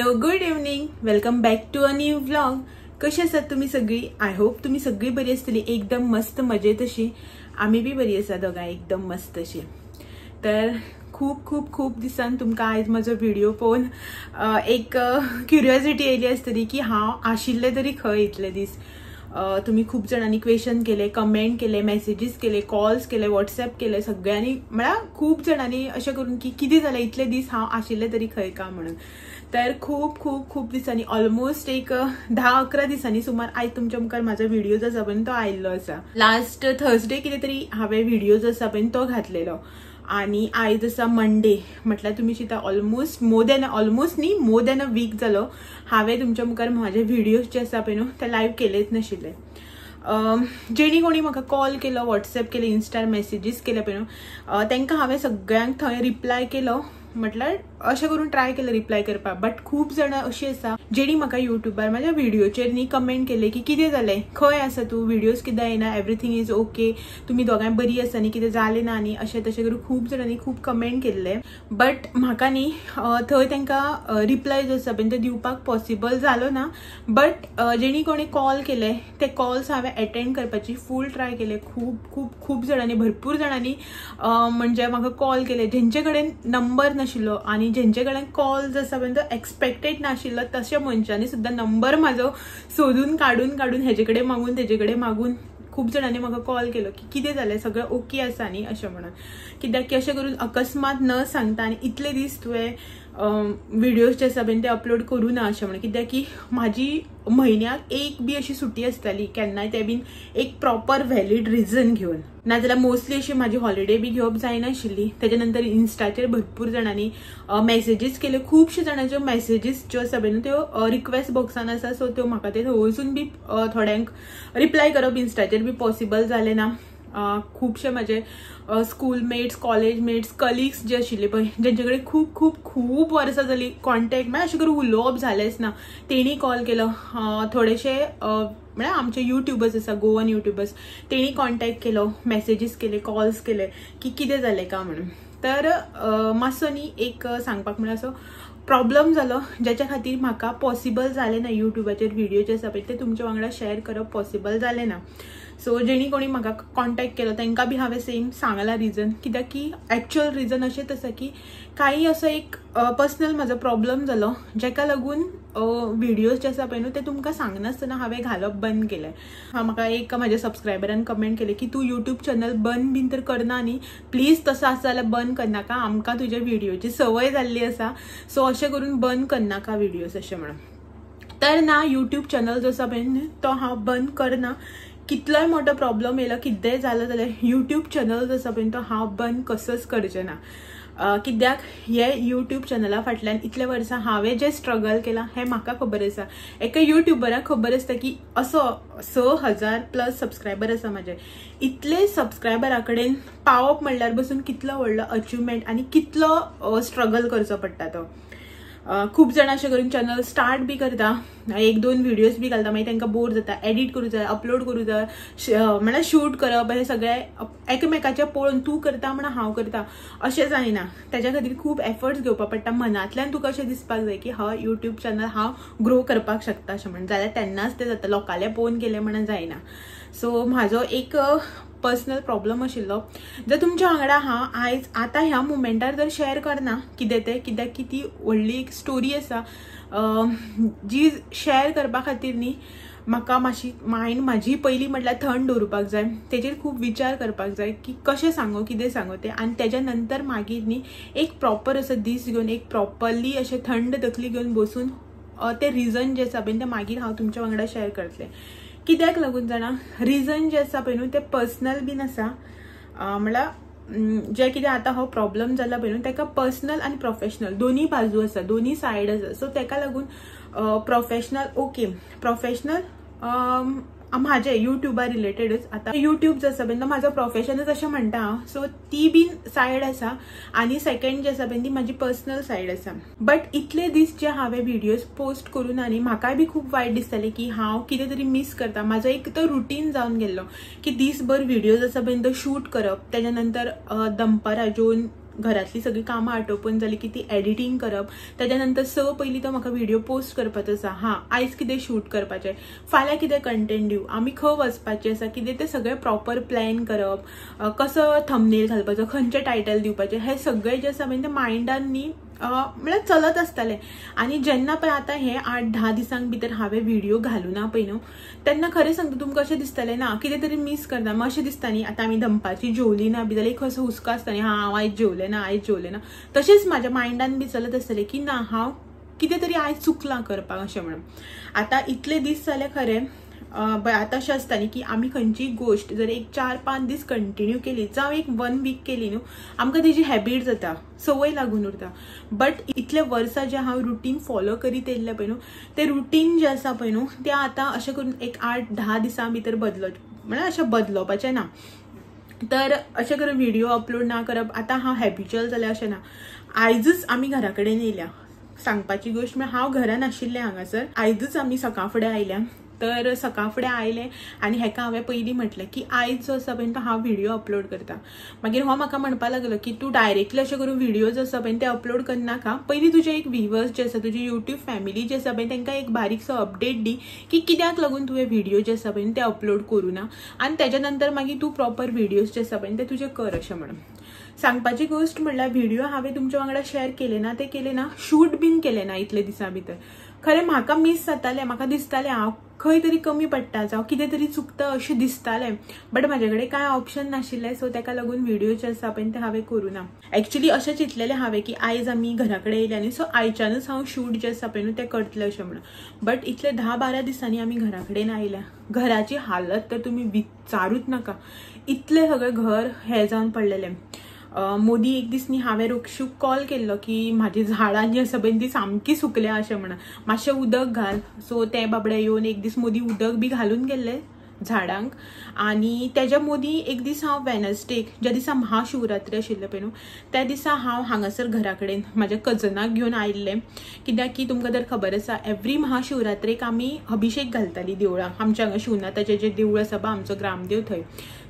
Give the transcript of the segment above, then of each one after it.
Hello good evening, welcome back to a new vlog. कशी आसात तुम्ही सगळी? आय होप तुम्ही सगळी बरी असतली, एकदम मस्त मजेत अशी. आम्ही बी बरी आसा दोगांय एकदम मस्त अशी. तर खूप खूप खूप दिसान तुमकां आयज म्हजो व्हिडिओ पळोवन एक क्युरियोसिटी येयली आसतली की हांव आशिल्ले तरी खंय इतले दीस. तुम्ही खूप जणांनी क्वेश्चन केले, कमेंट केले, मेसेजेस केले, कॉल्स केले, व्हॉट्सअप केले, सगळ्यांनी म्हळ्यार खूप जणांनी अशें करून की कितें जालें इतले दीस हांव आशिल्ले तरी खंय का म्हणून. तर खूप खूप खूप दिसांनी ऑलमोस्ट एक 10-11 दिसांनी सुमार आयज तुमच्या मुखार म्हाजो व्हिडिओ जो आसा पळय तो आयिल्लो आसा. लास्ट थर्सडे कितें तरी हांवें व्हिडिओ जो आसा पळय तो घातलेलो आणि आयज आसा मंडे. म्हटल्यार तुम्ही चिंता almost more than a week जालो हांवें तुमच्या मुखार म्हाजे व्हिडिओज जे आसा पळय न्हू ते लायव्ह केलेच नाशिल्ले. जेणी कोणी म्हाका कॉल केलो, व्हॉट्सअप केले, इन्स्टार मेसेजीस केले पळय न्हू तांकां हांवें सगळ्यांक थंय रिप्लाय केलो. म्हटल्यार अशें करून ट्राय केलें रिप्लाय करपाक. बट खूप जाणां अशीं आसा जेणी म्हाका युट्यूबार म्हाज्या व्हिडिओचेर न्ही कमेंट केले की कितें जालें, खंय आसा तूं, व्हिडिओज कित्याक येना, एवरीथींग इज ओके, तुमी दोगांय बरी आसा न्ही, कितें जालें ना न्ही, अशें तशें करून खूप जाणांनी खूप कमेंट केल्ले. बट म्हाका न्ही थंय तांकां रिप्लाय जो आसा पळय तो दिवपाक पॉसिबल जालो ना. बट जेणी कोणी कॉल केले ते कॉल्स हांवें अटेंड करपाची फूल ट्राय केले. खूप खूप खूप जाणांनी, भरपूर जाणांनी म्हणजे म्हाका कॉल केले जेंचे कडेन नंबर नाशिल्लो आणि जेंचे कडेन कॉल जो आसा पळय तो एक्सपेक्टेड नाशिल्लो तशा मनशांनी सुद्धा नंबर म्हाजो सोदून काडून हेजे कडेन मागून तेजे कडेन मागून खूप जणांनी म्हाका कॉल केलो की कितें जालें, सगळें ओके आसा न्ही अशें म्हणून. कित्याक की अशें करून अकस्मात न सांगता आनी इतले दीस तुवें व्हिडिओज जे आसा पळय ते अपलोड करूं ना अशें म्हणून. कित्याक की म्हाजी म्हयन्याक एक बी अशी सुटी आसताली केन्नाय ते बीन एक प्रॉपर व्हॅलीड रिजन घेवन, नाजाल्यार मोस्टली अशी म्हाजी हॉलिडे बी घेवप जायनाशिल्ली. तेच्या नंतर इन्स्टाचेर भरपूर जाणांनी मेसेजीस केले. खुबशे जाणांच्यो मेसेजीस ज्यो आसा पळय त्यो रिक्वेस्ट बॉक्सान आसा, सो त्यो म्हाका ते वचून बी थोड्यांक रिप्लाय करप इन्स्टाचेर बी पॉसिबल जालें ना. खुबशे म्हाजे स्कूलमेट्स, कॉलेजमेट्स, कलिग्स जे आशिल्ले पळय जेंचे कडेन खूप खूप खूप वर्सां जाली कॉन्टॅक्ट म्हळ्यार अशें करून उलोवप जालेंच ना, तेणी कॉल केलो. थोडेशे म्हळ्यार आमचे युट्यूबर्स आसा, गोवन युट्यूबर्स, तेणी कॉन्टॅक्ट केलो, मेसेजीस केले, कॉल्स केले की कितें जालें का म्हणून. तर मातसो न्ही एक सांगपाक म्हळ्यार असो प्रॉब्लम जालो ज्याच्या खातीर म्हाका पॉसिबल जालें ना युट्यूबाचेर व्हिडिओ जे आसा पळय ते तुमच्या वांगडा शेअर करप पॉसिबल जालें ना. सो जेणी कोणी म्हाका कॉन्टॅक्ट केलो तांकां बी हांवें सेम सांगला रिजन. कित्याक की एक्चुअल रिजन अशेंच आसा की काही असो एक पर्सनल म्हाजो प्रॉब्लम जालो जेका लागून व्हिडिओज जे आसा पळय न्हू ते तुमकां सांगनासतना हांवें घालप बंद केलें. म्हाका एक म्हाज्या सबस्क्रायबरान कमेंट केले की तूं यूट्यूब चॅनल बंद बीन तर करना न्ही, प्लीज तसो आसा जाल्यार बंद करनाका, आमकां तुज्या व्हिडिओची संवय जाल्ली आसा, सो अशें करून बंद करनाका व्हिडिओज अशें म्हणून. तर ना यूट्यूब चॅनल जो आसा पळय तो हांव बंद करना. कितलोय मोठो प्रॉब्लम येयलो, कितेंय जालो जाल्यार यूट्यूब चॅनल जो आसा पळय तो हांव बंद कसोच करचें ना. कित्याक हे यूट्यूब चॅनला फाटल्यान इतले वर्सां हांवें जे स्ट्रगल केलां हें म्हाका खबर आसा. एका युट्यूबराक खबर आसता की असो 6,000+ सबस्क्रायबर आसा म्हाजे. इतले सबस्क्रायबरा कडेन पावप म्हणल्यार बसून कितलो व्हडलो अचिवमेंट आनी कितलो स्ट्रगल करचो पडटा तो. खूप जाण अशें करून चॅनल स्टार्ट बी करता, 1-2 व्हिडिओज बी घालता, मागीर तांकां बोर जाता, एडिट करूं जाय, अपलोड करूं जाय, म्हळ्यार शूट करप, हे सगळें एकामेकाचें पळोवन तूं करता म्हणून हांव करता अशें जायना. तेच्या खातीर खूब एफर्ट्स घेवपा पडटा. मनांतल्यान तुका अशें दिसपाक जाय की हय यूट्यूब चॅनल हांव ग्रो करपाक शकता अशें म्हणून, जाल्यार तेन्नाच तें जाता. लोकांले पळोवन केलें म्हणून जायना. सो म्हाजो एक पर्सनल प्रॉब्लम आशिल्लो जर तुमच्या वांगडा हांव आयज आतां ह्या मुमेंटार जर शेअर करना कितें तें, कित्याक की ती व्हडली एक स्टोरी आसा जी शेअर करपा खातीर न्ही म्हाका मातशी मायंड म्हाजी पयली म्हटल्यार थंड दवरपाक जाय, तेजेर खूब विचार करपाक जाय की कशें सांगो, कितें सांगो तें. आनी तेज्या नंतर मागीर न्ही एक प्रॉपर असो दीस घेवन, एक प्रॉपरली अशें थंड तकली घेवन बसून ते रिजन जे आसा पळय ते मागीर हांव तुमच्या वांगडा शेअर करतलें. कित्याक लागून जाणा रिजन जे आसा पळय न्हू ते पर्सनल बीन आसा. म्हळ्यार जे कितें आतां हो प्रॉब्लम जाला पळय न्हू ताका पर्सनल आनी प्रोफेशनल दोनी बाजू आसा, दोनी सायड आसा. सो ताका लागून प्रोफेशनल ओके, प्रोफेशनल म्हाजे युट्यूबा रिलेटेडच. आतां युट्यूब जो आसा पळय तो म्हाजो प्रोफेशनच अशें म्हणटा हांव. सो ती बीन सायड आसा आनी सेकंड जी आसा पळय ती म्हाजी पर्सनल सायड आसा. बट इतले दीस जे हांवें व्हिडिओज पोस्ट करून आनी म्हाकाय बी खूब वायट दिसतालें की हांव कितें तरी मिस करता. म्हाजो एक तो रुटीन जावन गेल्लो की दीसभर व्हिडिओज आसा पळय तो शूट करप, तेच्या नंतर दनपारां जेवन घरातली सगळी कामां आटोपून जाली की ती एडिटींग करप, त्याच्यानंतर पयलीं तो म्हाका व्हिडिओ पोस्ट करपाचो आसा, हां आयज कितें शूट करपाचें, फाल्यां कितें कंटेंट दिवं, आमी खंय वचपाचें आसा, कितें तें सगळें प्रॉपर प्लॅन करप, कसो थंबनेल घालपाचो, खंयचें टायटल दिवपाचें, हें सगळें जें आसा तें मायंडान न्ही म्हणजे चलत आसतालें. आनी जेन्ना पळय आतां हे 8-10 दिसांक भितर हांवें व्हिडिओ घालूना पळय न्हू, तेन्ना खरें सांगता तुमकां अशें दिसतालें ना कितें तरी मिस करता. मग अशें दिसता न्ही आतां आमी दनपारची जेवली ना बी जाल्यार एक असो हुस्को आसता न्ही, हांव आयज जेवलें ना. तशेंच म्हाज्या मायंडान बी चलत आसतलें की ना हांव कितें तरी आयज चुकलां करपाक अशें म्हणून. आतां इतले दीस जाले खरें, आतां अशें आसता न्ही की आमी खंयची गोश्ट जर एक 4-5 दीस कंटिन्यू केली जावं एक 1 वीक केली न्हू, आमकां तेजी हॅबीट जाता, संवय लागून उरता. बट इतले वर्सां जे हांव रुटीन फॉलो करीत येयल्लें पळय न्हू, तें रुटीन जें आसा पळय न्हू तें आतां अशें करून एक 8-10 दिसां भितर म्हळ्यार अशें बदलोवपाचें ना. तर अशें करून व्हिडिओ अपलोड ना करप आतां हांव हॅबिच्युअल जालें अशें ना. आयजच आमी घरा कडेन येयल्या, सांगपाची गोश्ट म्हळ्यार हांव घरा नाशिल्लें हांगासर, आयजच आमी सकाळ फुडें आयल्या. तर सकाळ फुडें आयलें आनी हेका हांवें पयलीं म्हटलें की आयज जो आसा पळय तो हांव व्हिडिओ अपलोड करता. मागीर हो म्हाका म्हणपाक लागलो की तूं डायरेक्टली अशें करून व्हिडिओज आसा पळय ते अपलोड करनाका, पयलीं तुजे एक व्हिवर्स जे आसा, तुजी युट्यूब फॅमिली जी आसा पळय तांकां एक बारीकसो अपडेट दी की कित्याक लागून तुवें व्हिडिओ जे आसा पळय ते अपलोड करूना, आनी तेच्या नंतर मागीर तूं प्रॉपर व्हिडिओज जे आसा पळय ते तुजे कर अशें म्हणून. सांगपाची गोश्ट म्हणल्यार व्हिडिओ हांवें तुमच्या वांगडा शेअर केले ना, ते केले ना, शूट बीन केले ना इतले दिसां भितर. खरें म्हाका मिस जातालें, म्हाका दिसतालें हांव खंय तरी कमी पडटा जावं कितें तरी चुकता अशें दिसतालें. बट म्हाजे कडेन कांय ऑप्शन नाशिल्लें, सो ताका लागून व्हिडिओ जे आसा पळय ते हांवें करूना. एक्चुअली अशें चिंतलेलें हांवें की आयज आमी घरा कडेन येयल्या न्ही, सो आयच्यानूच हांव शूट जे आसा पळय न्हू तें करतलें अशें म्हणून. बट इतले 10-12 दिसांनी आमी घरा कडेन आयल्या. घराची हालत तर तुमी विचारूच नाका, इतलें सगळें घर हें जावन पडलेलें. मोदी एक दीस न्ही हांवें रोखशूक कॉल केल्लो की म्हाजी झाडां जी आसा पळय ती सामकी सुकल्या अशें म्हणून, मातशें उदक घाल. सो ते बाबडे येवन एक दीस मोदी उदक बी घालून गेल्ले झाडांक. आनी तेज्या मोदी एक दीस हांव वेनसडेक, ज्या दिसा महाशिवरात्री आशिल्लें पळय न्हू, त्या दिसा हांव हांगासर घरा कडेन म्हाज्या कजनाक घेवन आयिल्लें. कित्याक की तुमकां तर खबर आसा एवरी महाशिवरात्रेक आमी अभिशेक घालतालीं देवळांक. आमच्या हांगा शिवनाथाचें जें देवूळ आसा पळय आमचो ग्रामदेव थंय.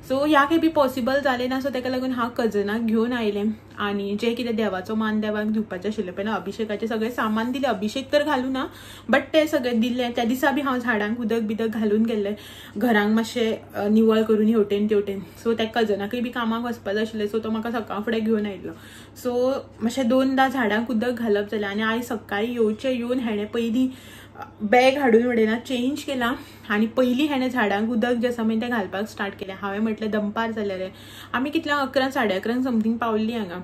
सो ह्या खेपी पॉसिबल जालें ना, सो ताका लागून हांव कजनाक घेवन आयलें. आनी जें कितें देवाचो मान देवाक दिवपाचें आशिल्लें पळय न्हू, अभिशेकाचें सगळें सामान दिलें. अभिशेक तर घालूना बट तें सगळें दिल्लें. त्या दिसा बी हांव झाडांक उदक बिदक घालून गेल्लें, घरांक मातशें निवळ करून हेवटेन तेवटेन. सो त्या कजनाकय बी कामाक वचपाचें आशिल्लें, सो तो म्हाका सकाळ फुडें घेवन आयिल्लो. सो मातशें 2दा झाडांक उदक घालप जालें. आनी आयज सकाळीं येवन हेणें पयलीं बॅग हाडून उडयना, चेंज केला आनी पयलीं हेणें झाडांक उदक जें आसा पळय तें घालपाक स्टार्ट केलें. हांवें म्हटलें दनपार जालें रे, आमी कितल्यांक 11-11:30 समथींग पावल्लीं हांगा.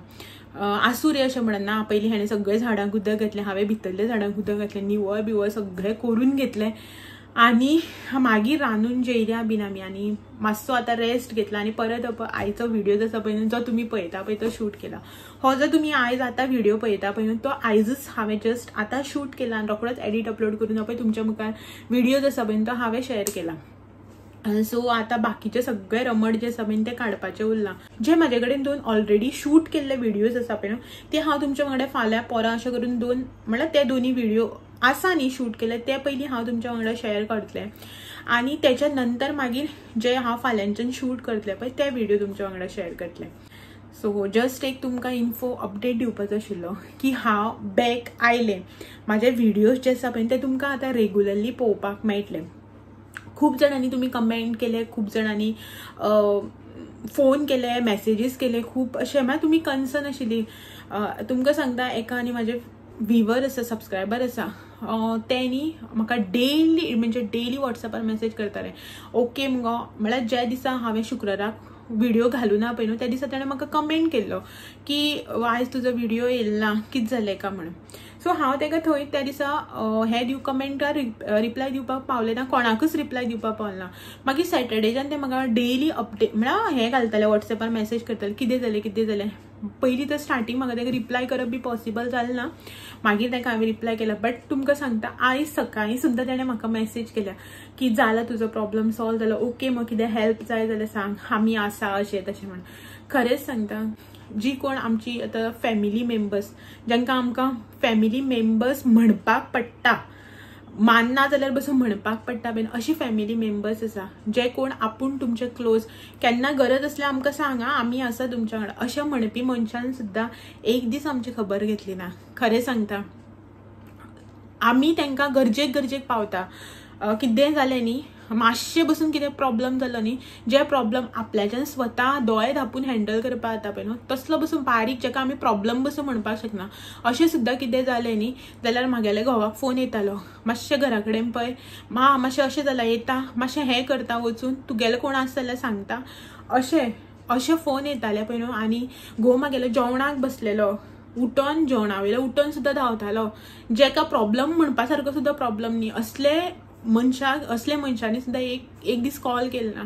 आसूं रे अशें म्हणना, पयलीं हेणें सगळें झाडांक उदक घातलें, हांवें भितरल्या झाडांक उदक घातलें, निवळ बिवळ सगळें करून घेतलें. आनी मागीर रांदून जेयल्या बीन आमी आनी मातसो आतां रेस्ट घेतला. आनी परत आयचो व्हिडिओ जो आसा पळय जो तुमी पळयता पळय तो शूट केला. हो जो तुमी आयज आतां व्हिडिओ पळयता पळय तो आयजच हांवें जस्ट आतां शूट केला आनी रोखडोच एडिट अपलोड करून पळय तुमच्या मुखार व्हिडिओ जो आसा पळय तो हांवें शेअर केला. सो आतां बाकीचे सगळे रमट जे आसा पळय ते काडपाचें उरलां. जे म्हाजे कडेन 2 ऑलरेडी शूट केल्ले व्हिडिओज आसा पळय ते हांव तुमच्या वांगडा फाल्यां पोरां अशें करून 2 म्हणल्यार ते दोनी व्हिडिओ आसा न्ही शूट केले ते पयलीं हांव तुमच्या वांगडा शेअर करतलें. आनी तेच्या नंतर मागीर जे हांव फाल्यांच्यान शूट करतलें पळय ते व्हिडिओ तुमच्या वांगडा शेअर करतलें. सो जस्ट एक तुमकां इन्फो अपडेट दिवपाचो आशिल्लो की हांव बॅक आयलें. म्हाजे व्हिडिओज जे आसा पळय ते तुमकां आतां रेगुलरली पळोवपाक मेळटले. खूब जाणांनी तुमी कमेंट केले, खूब जाणांनी फोन केले, मेसेजीस केले, खूब अशें म्हळ्यार तुमी कन्सर्न आशिल्ली. तुमकां सांगता एका आनी म्हाजे व्हिवर आसा, सबस्क्रायबर आसा, ते न्ही म्हाका डेली वॉट्सॅपार मेसेज करताले ओके मुगो. म्हळ्यार ज्या दिसा हांवें शुक्राराक व्हिडिओ घालूना पळय न्हू त्या दिसा ताणें म्हाका कमेंट केल्लो की आयज तुजो व्हिडिओ येयला कितें जालें काय म्हणून. सो हांव ताका थंय त्या दिसा हे कमेंटार रिप्लाय दिवपाक पावलें ना, कोणाकूच रिप्लाय दिवपाक पावलें ना. मागीर सॅटर्डेच्यान ते म्हाका डेली अपडेट म्हळ्यार हें घालताले, वॉट्सॅपार मेसेज करताले कितें जालें. पयलीं तर स्टार्टींग म्हाका ताका रिप्लाय करप बी पॉसिबल जालें ना. मागीर ताका हांवें रिप्लाय केला. बट तुमकां सांगता आयज सकाळीं सुद्दां ताणें म्हाका मेसेज केल्या की जाला तुजो प्रॉब्लम सॉल्व जालो, ओके मग कितें हेल्प जाय जाल्यार सांग, आमी आसा अशें तशें म्हणून. खरेंच सांगता जी कोण आमची आतां फॅमिली मेंबर्स, जांकां आमकां फॅमिली मेंबर्स म्हणपाक पडटा, मानना जाल्यार बसून म्हणपाक पडटा बीन अशी फॅमिली मेंबर्स आसा जे कोण आपूण तुमचे क्लोज केन्ना गरज असल्यार आमकां सांगा आमी आसा तुमच्या वांगडा अशें म्हणपी मनशान सुद्दां एक दीस आमची खबर घेतली ना। खरें सांगता आमी तांकां गरजेक पावता। कितें जालें न्ही मातशें बसून कितें प्रॉब्लम जालो न्ही जे प्रॉब्लम आपल्याच्यान स्वता दोळे धापून हँडल करपा जाता पळय न्हू तसलो बसून बारीक जाका आमी प्रॉब्लम बसून म्हणपाक शकना अशें सुद्दां कितें जालें न्ही जाल्यार म्हागेल्या घोवाक फोन येतालो मातशें घरा कडेन पळय मातशें अशें जालां येता मातशें हें करता वचून तुगेलें कोण आसा जाल्यार सांगता अशें फोन येताले पळय न्हू। आनी घोव म्हागेलो जेवणाक बसलेलो उठोन जेवणा वयलो उठोन सुद्दां धांवतालो जेका प्रॉब्लम म्हणपा सारको सुद्दां प्रॉब्लम न्ही असले मनशांनी सुद्दां एक दीस कॉल केलो ना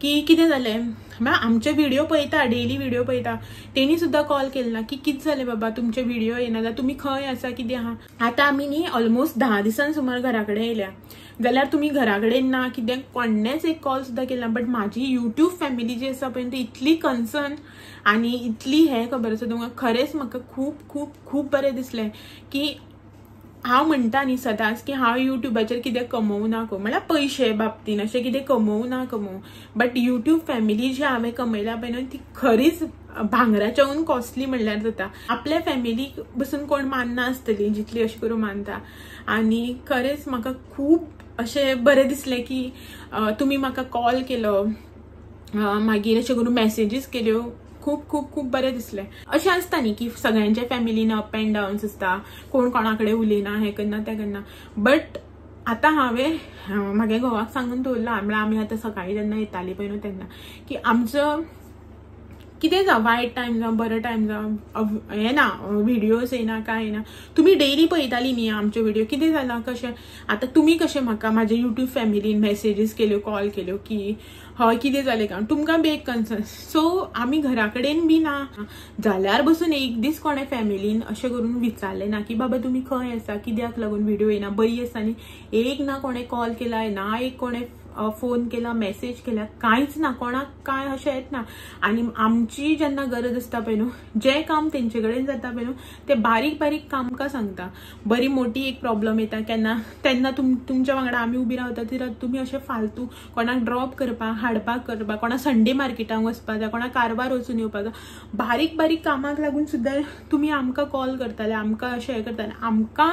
की कितें जालें म्हळ्यार आमचे व्हिडिओ पळयता डेली व्हिडिओ पळयता तेणी सुद्दां कॉल केलो ना की कितें जालें बाबा तुमचे व्हिडिओ येना जाल्यार तुमी खंय आसा कितें आहा। आतां आमी न्ही ऑलमोस्ट 10 दिसान सुमार घरा कडेन येयल्या जाल्यार तुमी घरा कडेन ना कितें कोणेच एक कॉल सुद्दां केला बट म्हाजी यूट्यूब फॅमिली जी आसा पळय ती इतली कन्सर्न आनी इतली हें खबर आसा तुमकां खरेंच म्हाका खूब खूब खूब बरें दिसलें की हांव म्हणटा न्ही सदांच की हांव युट्यूबाचेर कितें कमवू नाको म्हळ्यार पयशे बाबतीन अशें कितें कमवू ना बट युट्यूब फॅमिली जी हांवें कमयल्या पळय न्हू ती खरीच भांगराच्याहून कॉस्टली म्हणल्यार जाता। आपल्या फॅमिलीक बसून कोण मानना आसतली जितली अशी करून मानता आनी खरेंच म्हाका खूब अशें बरें दिसलें की तुमी म्हाका कॉल केलो मागीर अशें करून मेसेजीस केल्यो खूब खूब खूब बरें दिसलें। अशें आसता न्ही की सगळ्यांच्या फॅमिलीन अप एंड डाउन्स आसता कोण कोणा कडेन उलयना हें करना तें करना बट आतां हांवें म्हागे घोवाक सांगून दवरला म्हळ्यार आमी आतां सकाळीं जेन्ना येतालीं पळय न्हू तेन्ना की आमचो कितें जावं वायट टायम जावं बरो टायम जावं हें ना व्हिडिओज येना काय येना तुमी डेली पळयताली न्ही आमचे व्हिडिओ कितें जालां कशें आतां तुमी कशें म्हाका म्हाज्या युट्यूब फॅमिलीन मेसेजीस केल्यो कॉल केल्यो की हय कितें जालें काय तुमकां बी एक कन्सर्न सो आमी घरा कडेन बी ना जाल्यार बसून एक दीस कोणें फॅमिलीन अशें करून विचारलें ना की बाबा तुमी खंय आसा कित्याक लागून व्हिडिओ येना बरी आसा न्ही एक ना कोणें कॉल केला ना एक कोणें फोन केला मेसेज केला कांयच ना कोणाक काय अशें येत ना। आनी आमची जेन्ना गरज आसता पळय न्हू जें काम तेंचे कडेन जाता पळय न्हू तें बारीक बारीक कामकां सांगता बरी मोठी एक प्रॉब्लम येता केन्ना तेन्ना तुमच्या वांगडा आमी उबी रावता ती तुमी अशें फालतू कोणाक ड्रॉप करपाक हाडपाक करपाक कोणा संडे मार्केटाक वचपाक जाय कोणाक कारवार वचून येवपाक जाय बारीक बारीक कामाक लागून सुद्दां तुमी आमकां कॉल करताले आमकां अशें हें करताले आमकां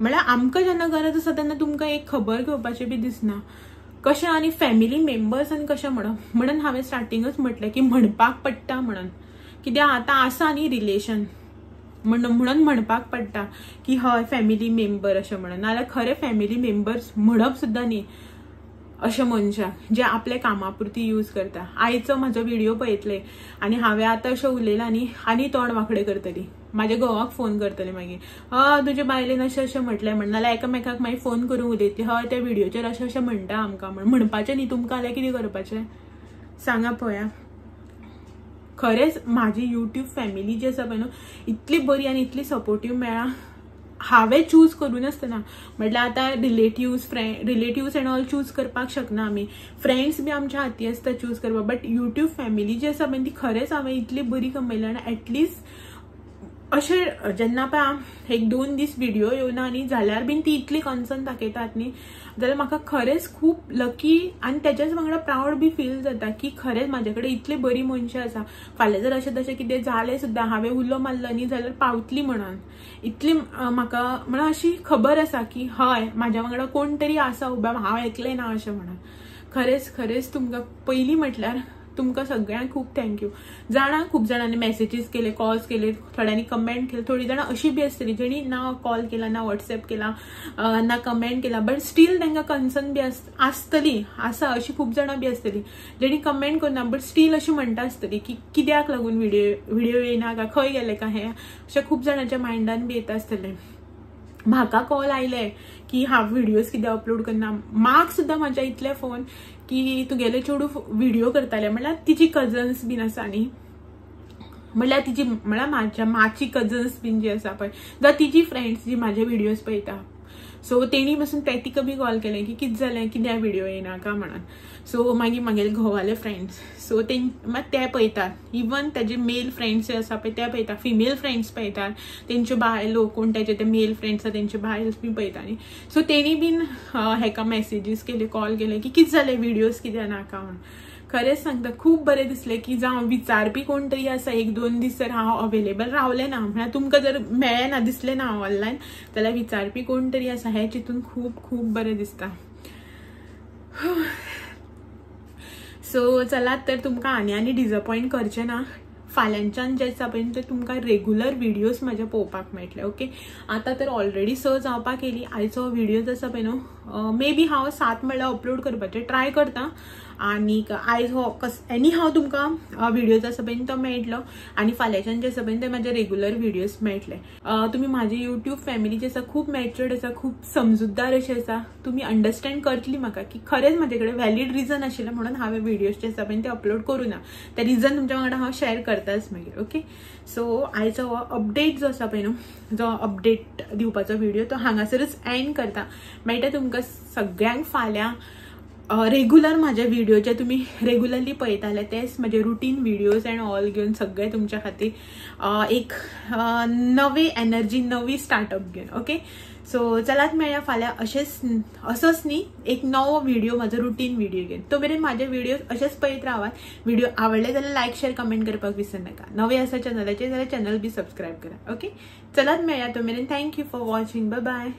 म्हळ्यार आमकां जेन्ना गरज आसा तेन्ना तुमकां एक खबर घेवपाचें बी दिसना कशें। आनी फॅमिली मेंबर्सान कशें म्हणून हांवें स्टार्टिंगच म्हटलें की म्हणपाक पडटा म्हणून कित्याक आतां आसा न्ही रिलेशन म्हणून म्हणपाक पडटा की हय फॅमिली मेंबर अशें म्हणून नाल्यार खरे फॅमिली मेंबर्स म्हणप सुद्दां न्ही अशें मनशाक जे आपले कामापुरती यूज करता। आयचो म्हाजो व्हिडिओ पळयतले आनी हांवें आतां अशें उलयलां न्ही आनी तोंड वांकडें करतली म्हाज्या घोवाक फोन करतले मागीर तुजे बायलेन अशें अशें म्हटलें म्हण नाल्यार एकामेकाक मागीर फोन करून उलयतली हय त्या व्हिडिओचेर अशें अशें म्हणटा आमकां म्हणपाचें न्ही तुमकां जाल्यार कितें करपाचें सांगा पळोवया। खरेंच म्हाजी युट्यूब फॅमिली जी आसा पळय न्हू इतली बरी आनी इतली सपोर्टीव मेळ्ळा हांवें चूज करूं नासतना म्हटल्यार आतां रिलेटिव्स एंड ऑल चूज करपाक शकना आमी फ्रेंड्स बी आमच्या हाती आसता चूज करपाक बट युट्यूब फॅमिली जी आसा पळय ती खरेंच हांवें इतली बरी कमयल्या आनी एटलिस्ट अशें जेन्ना पळय 1-2 दीस व्हिडिओ येवना न्ही जाल्यार बीन ती इतली कन्सर्न दाखयतात न्ही जाल्यार म्हाका खरेंच खूब लकी आनी तेच्याच वांगडा प्राउड बी फील जाता की खरेंच म्हाजे कडेन इतली बरी मनशां आसा फाल्यां जर अशें तशें कितें जालें सुद्दां हांवें उलो मारलो न्ही जाल्यार पावतली म्हणून इतली म्हाका म्हळ्यार अशी खबर आसा की हय म्हाज्या वांगडा कोण तरी आसा उबा हांव एकलें ना अशें म्हणून खरेंच तुमकां पयलीं म्हटल्यार तुमकां सगळ्यांक खूब थँक्यू। जाणां खूब जाणांनी मेसेजीस केले कॉल्स केले थोड्यांनी कमेंट केले थोडी जाणां अशी बी आसतली जेणी ना कॉल केला ना व्हॉट्सएप केला ना कमेंट केला बट स्टील तांकां कन्सर्न बी आसतली आसा अशी खूब जाणां बी आसतली जेणी कमेंट करना बट स्टील अशी म्हणटा आसतली की कित्याक लागून व्हिडिओ येना काय खंय गेले काय हें अशें खूब जाणांच्या मायंडान बी येता आसतलें। म्हाका कॉल आयले की हांव व्हिडिओज कितें अपलोड करना म्हाका सुद्दां म्हाज्या इतले फोन की तुगेले चेडूं व्हिडिओ करताले म्हळ्यार तिची कजन्स बीन आसा न्ही म्हळ्यार तिची म्हळ्यार म्हाजी कजन्स बीन जी आसा पळय जावं तिची फ्रेंड्स जी म्हाजे व्हिडिओज पळयता सो तेणी पासून प्रॅक्टिका बी कॉल केलें की कितें जालें, कित्याक व्हिडिओ येना काय म्हणून. सो मागीर म्हगेले घोवाले फ्रेंड्स, सो ते पळयतात, इवन तेजे मेल फ्रेंड्स आसा पळय ते पळयतात, फिमेल फ्रेंड्स पळयतात, तेंच्यो बायलो कोण तेजे ते मेल फ्रेंड्स आसा तेंच्यो बायल्स बी पळयता न्ही. सो तेणी बीन हेका मेसेजीस केले, कॉल केले की कितें जालें, व्हिडिओज कित्याक नाका म्हणून. खरेंच सांगता खूब बरें दिसलें की जावं विचारपी कोण तरी आसा. 1-2 दीस जर हांव अवेलेबल रावलें ना, म्हळ्यार तुमकां जर मेळ्ळें ना, दिसलें ना ऑनलायन, जाल्यार विचारपी कोण तरी आसा हें चिंतून खूब खूब बरें दिसता. सो चलात तर तुमकां आनी डिसअपॉयंट करचें ना. फाल्यांच्यान जे आसा पळय ते तुमकां रेगुलर व्हिडिओज म्हाजे पळोवपाक मेळटले. ओके, आतां तर ऑलरेडी 6 जावपाक येयली. आयचो व्हिडिओज आसा पळय न्हू, मे बी हांव 7 म्हणल्यार अपलोड करपाचें ट्राय करता. आनीक आयज हो एनी हांव तुमकां व्हिडिओज आसा पळय तो मेळटलो. आनी फाल्यांच्यान जे आसा पळय ते म्हाजे रेगुलर व्हिडिओज मेळटले. तुमी म्हाजी युट्यूब फॅमिली जी आसा खूब मॅच्युअर्ड आसा, खूब समजूतदार अशी आसा. तुमी अंडरस्टँड करतली म्हाका की खरेंच म्हाजे कडेन वॅलीड रिजन आशिल्लें म्हणून हांवें व्हिडिओज जे आसा पळय ते अपलोड करूं ना. ते रिजन तुमच्या वांगडा हांव शेअर करताच मागीर. ओके, सो आयचो हो अपडेट जो आसा पळय न्हू, जो अपडेट दिवपाचो व्हिडिओ तो हांगासरच एंड करता. मेळटा तुमकां सगळ्यांक फाल्यां रेगुलर म्हाजे व्हिडिओ जे तुमी रेगुलरली पळयताले तेच म्हाजे रुटीन व्हिडिओज एंड ऑल घेवन सगळे तुमच्या खातीर एक नवी एनर्जी, नवी स्टार्टअप घेवन. ओके, सो चलात मेळया फाल्यां असोच न्ही एक नवो व्हिडिओ, म्हाजो रुटीन व्हिडिओ घेवन. तो मेरेन म्हाजे व्हिडिओ अशेच पळयत रावात. व्हिडिओ आवडले जाल्यार लायक, शेअर, कमेंट करपाक विसर नाका. नवे आसा चॅनलाचेर जाल्यार चॅनल बी सबस्क्रायब करा. ओके, चलात मेळया तो मेरेन. Thank you for watching. Bye bye.